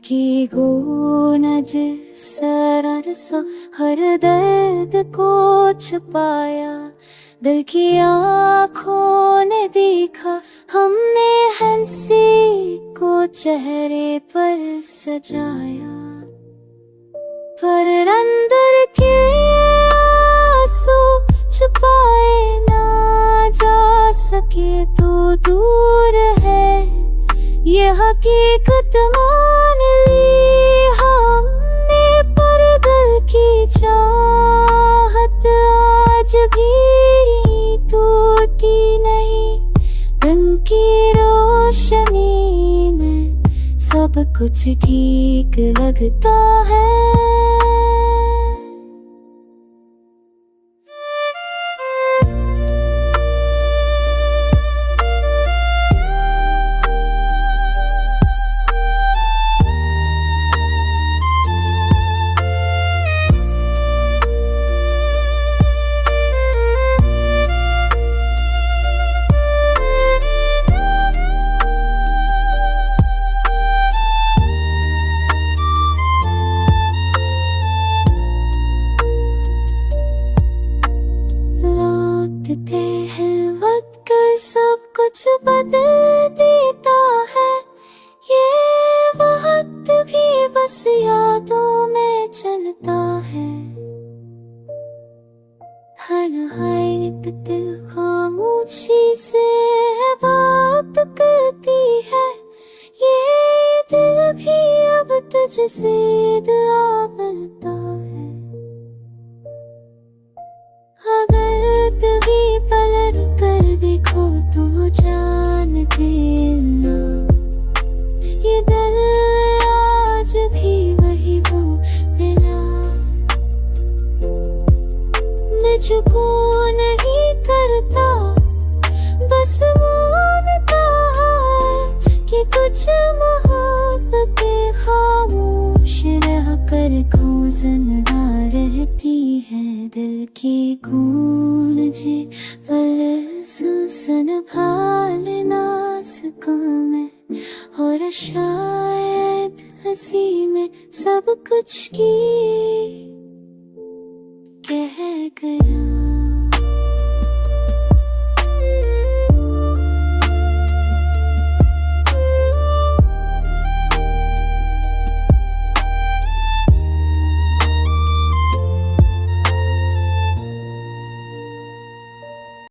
की गूंज सरसों हर दर्द को छुपाया, दिल की आँखों ने देखा हमने हंसी को चेहरे पर सजाया। पर अंदर के आंसू छुपाए ना जा सके तो दूर है, ये हकीकत मान ली हमने। पर दिल की चाहत आज भी टूटी नहीं, दिन की रोशनी में सब कुछ ठीक लगता है। सब कुछ बदल देता है, ये वक्त भी बस यादों में चलता है। हर एक दिल खामोशी से बात करती है, ये दिल भी अब तुझसे दुआ करता है। अगर तभी पलट कर देखो तो जान देना, ये दिल आज भी वही हो मिला। मुझको नहीं करता, बस मानता है कि कुछ मोहब्बतें खामोश रह कर खो जिंदा रहती है। दिल की गूंजे पल संभाल ना सकूं मैं, और शायद हंसी में सब कुछ की